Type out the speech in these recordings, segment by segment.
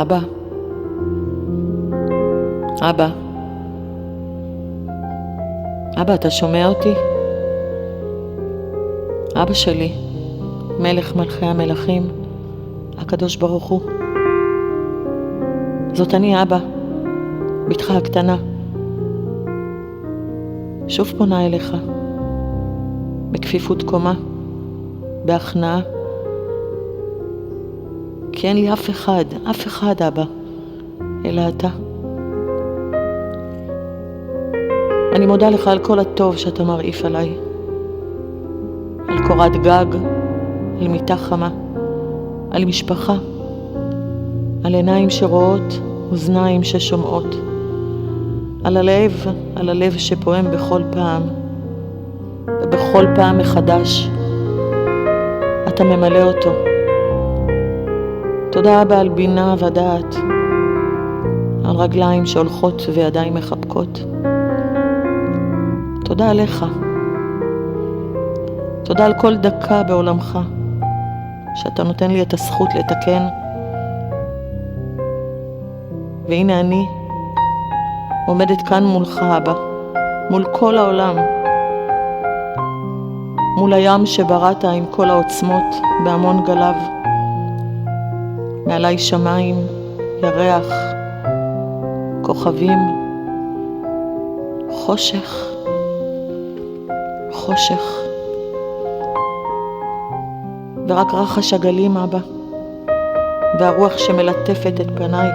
אבא, אבא, אבא, אתה שומע אותי? אבא שלי, מלך מלכי המלכים, הקדוש ברוך הוא. זאת אני, אבא, בתך הקטנה. שוב פונה אליך, בכפיפות קומה, בהכנעה. כי אין לי אף אחד, אבא, אלא אתה. אני מודה לך על כל הטוב שאתה מרעיף עליי, על קורת גג, על מיטה חמה, על משפחה, על עיניים שרואות, אוזניים ששומעות, על הלב שפועם בכל פעם, ובכל פעם מחדש אתה ממלא אותו. תודה אבא על בינה ודעת, על רגליים שהולכות וידיים מחבקות. תודה עליך. תודה על כל דקה בעולמך, שאתה נותן לי את הזכות לתקן. והנה אני עומדת כאן מולך, אבא, מול כל העולם, מול הים שבראת עם כל העוצמות בהמון גליו. מעלי שמיים, ירח, כוכבים, חושך. ורק רחש הגלים, אבא, והרוח שמלטפת את פניי.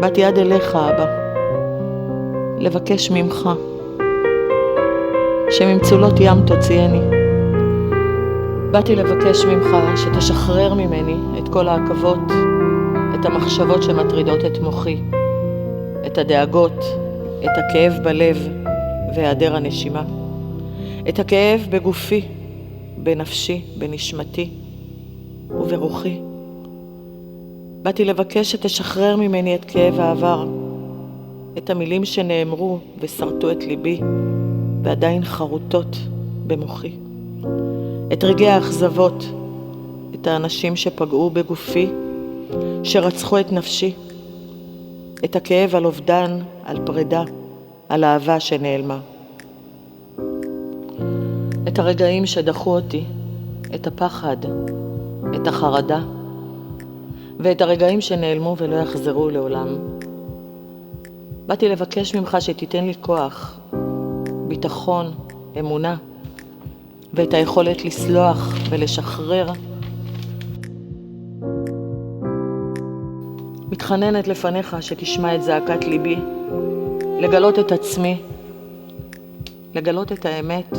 באתי עד אליך, אבא, לבקש ממך שממצולות ים תוציאני. באתי לבקש ממך שתשחרר ממני את כל העכבות, את המחשבות שמטרידות את מוחי, את הדאגות, את הכאב בלב והיעדר הנשימה, את הכאב בגופי, בנפשי, בנשמתי וברוחי. באתי לבקש שתשחרר ממני את כאב העבר, את המילים שנאמרו ושרטו את ליבי ועדיין חרוטות במוחי, את רגעי האכזבות, את האנשים שפגעו בגופי, שרצחו את נפשי, את הכאב על אובדן, על פרידה, על אהבה שנעלמה. את הרגעים שדחו אותי, את הפחד, את החרדה, ואת הרגעים שנעלמו ולא יחזרו לעולם. באתי לבקש ממך שתיתן לי כוח, ביטחון, אמונה, ואת היכולת לסלוח ולשחרר. מתחננת לפניך שתשמע את זעקת ליבי, לגלות את עצמי, לגלות את האמת,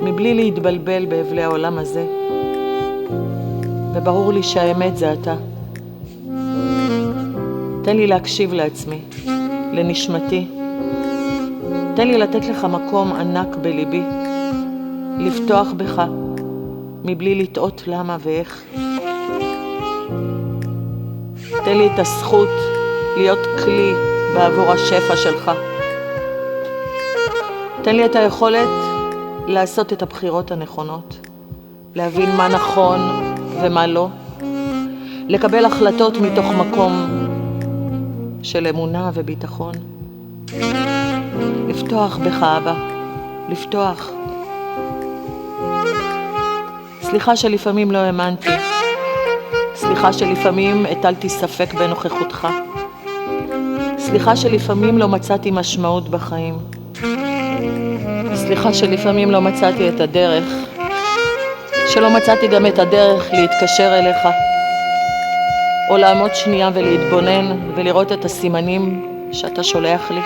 מבלי להתבלבל בהבלי העולם הזה. וברור לי שהאמת זה אתה. תן לי להקשיב לעצמי, לנשמתי. תן לי לתת לך מקום ענק בליבי, לפתוח בך, מבלי לטעות למה ואיך. תן לי את הזכות להיות כלי בעבור השפע שלך. תן לי את היכולת לעשות את הבחירות הנכונות, להבין מה נכון ומה לא, לקבל החלטות מתוך מקום של אמונה וביטחון. לפתוח בך, אבא, לפתוח. סליחה שלפעמים לא האמנתי, סליחה שלפעמים הטלתי ספק בנוכחותך, סליחה שלפעמים לא מצאתי משמעות בחיים, סליחה שלפעמים לא מצאתי את הדרך, שלא מצאתי גם את הדרך להתקשר אליך, או לעמוד שנייה ולהתבונן ולראות את הסימנים שאתה שולח לי.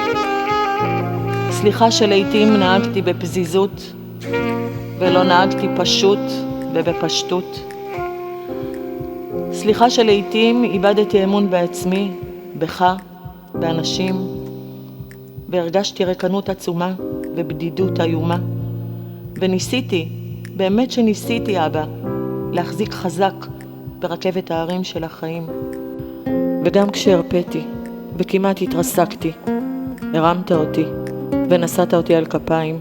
סליחה שלעיתים נהגתי בפזיזות ולא נהגתי פשוט ובפשטות. סליחה שלעיתים איבדתי אמון בעצמי, בך, באנשים, והרגשתי ריקנות עצומה ובדידות איומה. וניסיתי, באמת שניסיתי, אבא, להחזיק חזק ברכבת ההרים של החיים. וגם כשהרפאתי וכמעט התרסקתי, הרמת אותי ונשאת אותי על כפיים,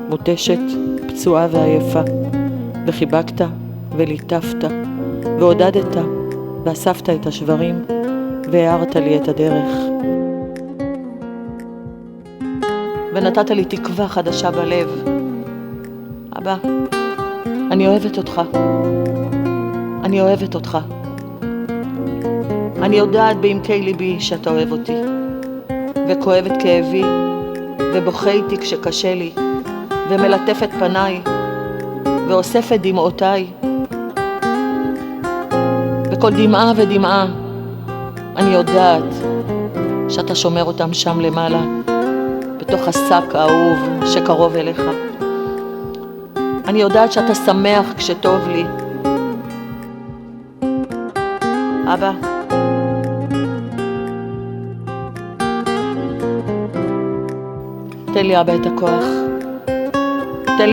מותשת, פצועה ועייפה, וחיבקת וליטפת ועודדת ואספת את השברים והארת לי את הדרך. ונתת לי תקווה חדשה בלב. אבא, אני אוהבת אותך. אני אוהבת אותך. אני יודעת בעמקי ליבי שאתה אוהב אותי, וכואב את כאבי, ובוכה איתי כשקשה לי, ומלטף את פניי, ואוסף את דמעותיי. וכל דמעה ודמעה, אני יודעת שאתה שומר אותם שם למעלה, בתוך השק האהוב שקרוב אליך. אני יודעת שאתה שמח כשטוב לי. אבא, תן לי אבא את הכוח